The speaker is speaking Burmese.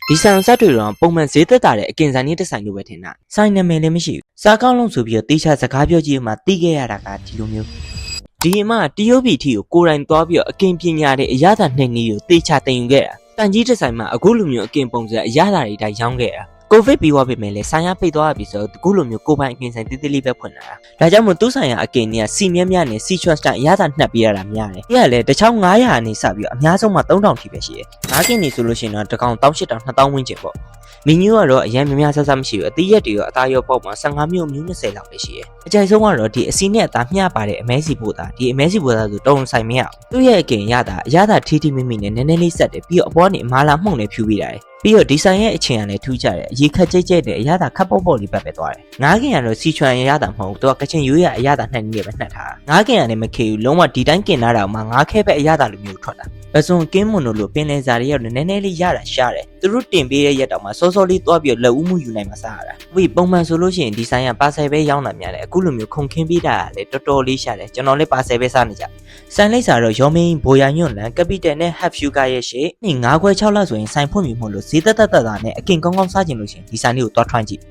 ဒီဆိုင်စတွေတော့ပုံမှန်ဈေးသက်သာတဲ့အကင်ဆိုင်နဲ့တစ်ဆိုင်လိုပဲထင်တာဆိုင်နာမည်လည်းမရှိဘူးစားကောင်းလုံးဆိုပြီးတော့တေချာစကားပြောကြည့်မှတီးခဲ့ရတာကဒီလိုမျိုးဒီမှာတရုတ်ပြည်ထီကိုကိုယ်တိုင်သွားပြီးတော့အကင်ပညာတဲ့အရသာနှစ်နည်းကိုတေချာတင်ယူခဲ့တာတန်ကြီးတစ်ဆိုင်မှာအခုလိုမျိုးအကင်ပုံစံအရသာတွေတိုင်းရောင်းခဲ့တာကိုဗစ်ပြီးသွားပြီမဲ့လေဆိုင်ရပိတ်သွားပြီဆိုတော့အခုလိုမျိုးကိုပိုင်အကင်ဆိုင်တိတိလေးပဲဖွင့်လာတာဒါကြောင့်မို့သူ့ဆိုင်ရအကင်တွေကစီမြဲမြဲနဲ့စီချွတ်စတိုင်းအရသာနှက်ပေးရတာများတယ်ဒီကလည်းတစ်ချောင်း900အနေစပြီးတော့အများဆုံးမှ3000ထိပဲရှိတယ်ငါးကင်နေဆိုလို့ရှိရင်တော့တစ်ကောင်18000 2000ဝန်းကျင်ပေါ့မင်းမျိုးကတော့အရင်များဆဆမရှိဘူးအသီးရက်တွေရောအသားရောပေါက်မှာ15မျိုးမျိုး20လောက်ပဲရှိတယ်အကြိုက်ဆုံးကတော့ဒီအစီနဲ့အသားမျှပါတဲ့အမဲစီပို့တာဒီအမဲစီပို့တာဆိုတုံးဆိုင်မရအောင်သူ့ရဲ့အကင်ရတာအရသာထီထီမိမိနဲ့နည်းနည်းလေးဆက်တယ်ပြီးတော့အပေါ်ကနေအမားလာမှုန့်လေးဖြူပေးတာပြီးတော့ဒီဆိုင်ရဲ့အချင်းကလည်းထူးကြတယ်အရေးခက်ကြိတ်ကြိတ်နဲ့အရသာခပ်ပေါ့ပေါ့လေးပဲသွားတယ်ငါးကင်ကတော့စီချွန်ရတာမဟုတ်သူကကချင်ရိုးရအရသာနှက်နေပဲနှက်ထားငါးကင်ကလည်းမခေဘူးလုံးဝဒီတိုင်းကင်လာတာမှငါးခဲပဲအရသာလိုမျိုးထွက်တာပစုံကင်းမွန်လို့ပင်လယ်စာတွေရောနည်းနည်းလေးရတာရှားတယ်သူတို့တင်ပေးတဲ့ရက်တောင်မှစောစောလေးသွားပြီးလက်ဦးမှုယူနိုင်မှာစားရတာပြီးပုံမှန်ဆိုလို့ရှိရင်ဒီဆိုင်ကပါဆယ်ပဲရောင်းတာများတယ်အခုလိုမျိုးခုန်ခင်းပေးတာလည်းတော်တော်လေးရှားတယ်ကျွန်တော်လည်းပါဆယ်ပဲစားနေကြဆန်လိပ်စာတော့ရောမင်းဘိုယာညွန့်လန်ကပီတယ်နဲ့ဟပ်ဖျူကာရဲ့ရှေ့9ခွဲ6လဆိုရင်ဆိုင်ဖွင့်ပြီမို့လို့ဈေးသက်သက်နဲ့အကင်ကောင်းကောင်းစားကြင်လို့ရှိရင်ဒီဆိုင်လေးကိုသွားထွန်းကြည့်